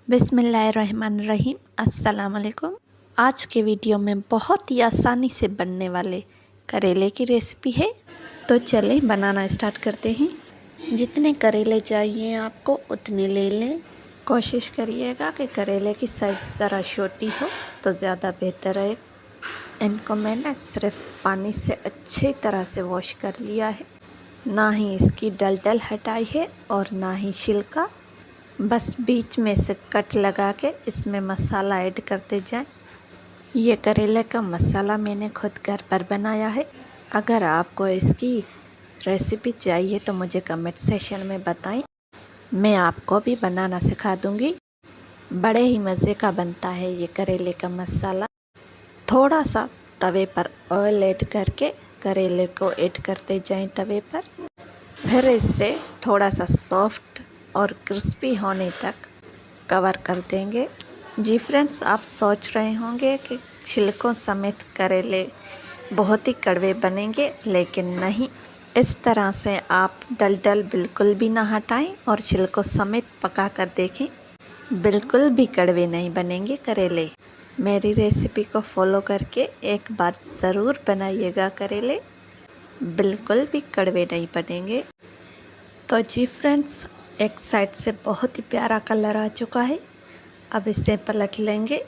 बिस्मिल्लाहिर्रहमानिर्रहीम। अस्सलाम वालेकुम। आज के वीडियो में बहुत ही आसानी से बनने वाले करेले की रेसिपी है, तो चलें बनाना स्टार्ट करते हैं। जितने करेले चाहिए आपको उतने ले लें। कोशिश करिएगा कि करेले की साइज़ ज़रा छोटी हो तो ज़्यादा बेहतर है। इनको मैंने सिर्फ पानी से अच्छी तरह से वॉश कर लिया है, ना ही इसकी डल हटाई है और ना ही छिलका। बस बीच में से कट लगा के इसमें मसाला ऐड करते जाएं। ये करेले का मसाला मैंने खुद घर पर बनाया है। अगर आपको इसकी रेसिपी चाहिए तो मुझे कमेंट सेक्शन में बताएं, मैं आपको भी बनाना सिखा दूंगी। बड़े ही मज़े का बनता है ये करेले का मसाला। थोड़ा सा तवे पर ऑयल ऐड करके करेले को ऐड करते जाएं तवे पर, फिर इससे थोड़ा सा सॉफ्ट और क्रिस्पी होने तक कवर कर देंगे। जी फ्रेंड्स, आप सोच रहे होंगे कि छिलकों समेत करेले बहुत ही कड़वे बनेंगे, लेकिन नहीं। इस तरह से आप डल बिल्कुल भी ना हटाएं और छिलकों समेत पका कर देखें, बिल्कुल भी कड़वे नहीं बनेंगे करेले। मेरी रेसिपी को फॉलो करके एक बार ज़रूर बनाइएगा, करेले बिल्कुल भी कड़वे नहीं बनेंगे। तो जी फ्रेंड्स, एक साइड से बहुत ही प्यारा कलर आ चुका है। अब इसे पलट लेंगे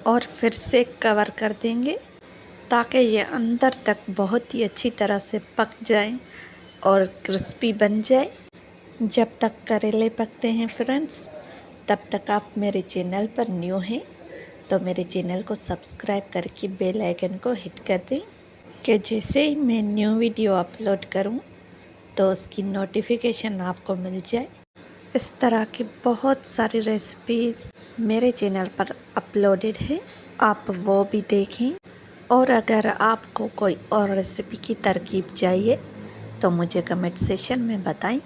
और फिर से कवर कर देंगे ताकि ये अंदर तक बहुत ही अच्छी तरह से पक जाए और क्रिस्पी बन जाए। जब तक करेले पकते हैं फ्रेंड्स, तब तक आप मेरे चैनल पर न्यू हैं तो मेरे चैनल को सब्सक्राइब करके बेल आइकन को हिट कर दें कि जैसे ही मैं न्यू वीडियो अपलोड करूं तो उसकी नोटिफिकेशन आपको मिल जाए। इस तरह की बहुत सारी रेसिपीज़ मेरे चैनल पर अपलोडेड है, आप वो भी देखें। और अगर आपको कोई और रेसिपी की तरकीब चाहिए तो मुझे कमेंट सेक्शन में बताएं,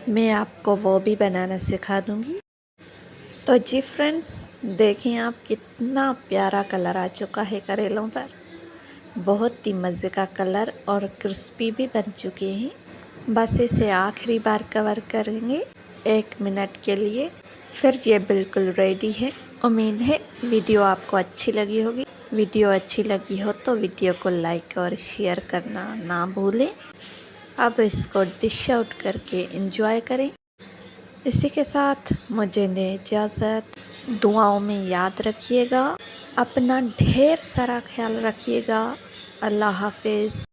मैं आपको वो भी बनाना सिखा दूंगी। तो जी फ्रेंड्स, देखें आप कितना प्यारा कलर आ चुका है करेलों पर। बहुत ही मज़े का कलर और क्रिस्पी भी बन चुके हैं। बस इसे आखिरी बार कवर करेंगे 1 मिनट के लिए, फिर ये बिल्कुल रेडी है। उम्मीद है वीडियो आपको अच्छी लगी होगी। वीडियो अच्छी लगी हो तो वीडियो को लाइक और शेयर करना ना भूलें। अब इसको डिश आउट करके एंजॉय करें। इसी के साथ मुझे दें इजाज़त। दुआओं में याद रखिएगा, अपना ढेर सारा ख्याल रखिएगा। अल्लाह हाफिज़।